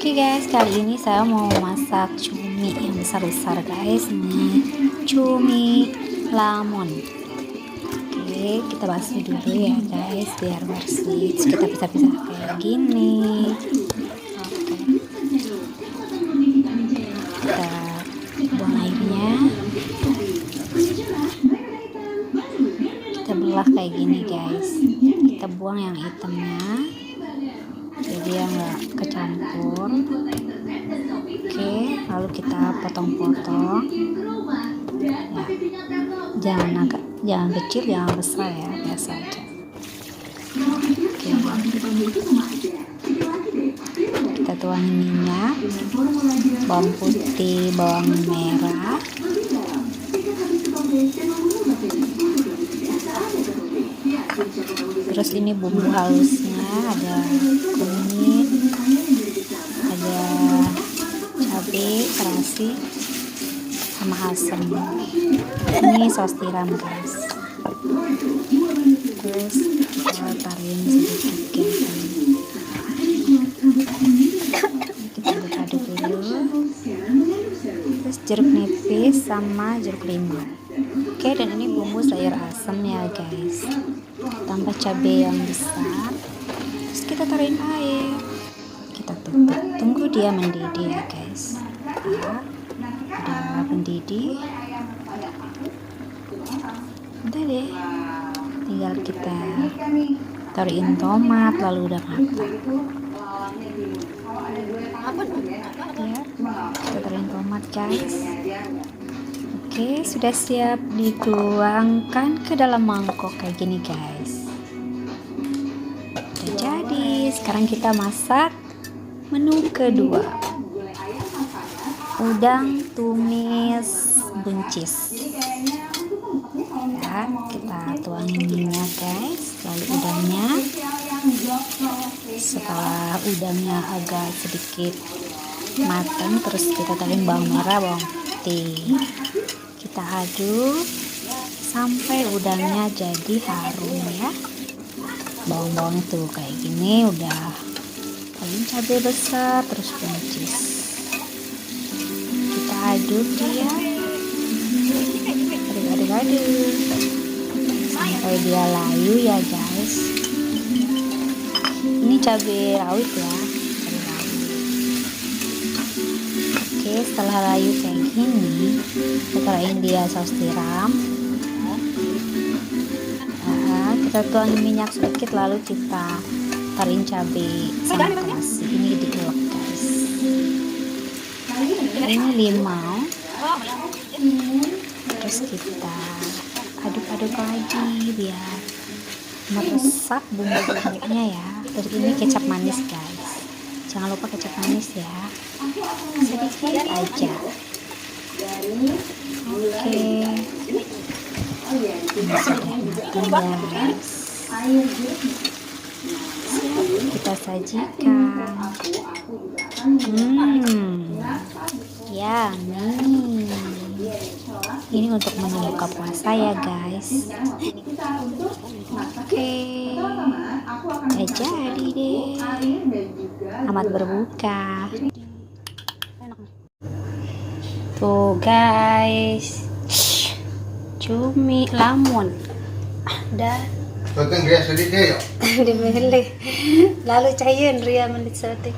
Oke guys, kali ini saya mau masak cumi yang besar-besar guys. Nih, cumi lamon. Oke, kita basuh dulu ya guys biar bersih. Terus kita pisah-pisah kayak gini. Oke, kita buang airnya. Kita belah kayak gini guys. Kita buang yang hitamnya, jadi yang nggak kecampur. Oke, lalu kita potong-potong ya, jangan kecil, jangan besar ya, biasa aja. Oke, kita tuangin minyak, bawang putih, bawang merah, terus ini bumbu halusnya ada kunyit, ada cabai, terasi, sama asam. Ini saus tiram guys. Terus kita taruhin sedikit garam. Kita aduk dulu. Terus jeruk nipis sama jeruk limau. Oke, dan ini bumbu sayur asam ya guys. Tambah cabai yang besar. Terus kita taruhin air. Kita tutup, tunggu dia mendidih ya guys. Udah mendidih. Udah deh, tinggal kita taruhin tomat, lalu udah matang ya. Kita taruhin tomat guys. Oke, sudah siap dituangkan ke dalam mangkok kayak gini guys. Udah jadi. Sekarang kita masak menu kedua, udang tumis buncis ya. Kita tuangin minyak guys, lalu udangnya. Setelah udangnya agak sedikit matang, terus kita taruhin bawang merah, bawang putih. Kita aduk sampai udangnya jadi harum ya. Bawang-bawang tuh kayak gini udah. Taruhin cabai besar, terus buncis. Kita aduk dia, aduk-aduk sampai dia layu ya guys. Ini cabai rawit ya, cabai rawit. Oke, setelah layu kayak gini, kita taruhin dia saus tiram. Nah, kita tuangin minyak sedikit, lalu kita taruhin cabai sama terasi. Ini diulek guys. Ini limau. Terus kita aduk-aduk lagi biar meresap bumbu-bumbunya ya. Terus ini kecap manis guys, jangan lupa kecap manis ya, sedikit aja. Oke, ini sudah matang guys. Siap kita sajikan. Yummy. Ini untuk menu buka puasa ya guys. Oke, udah jadi deh. Selamat berbuka. Tuh guys, cumi lamon dan dibeli. Lalu cair ria menit sote.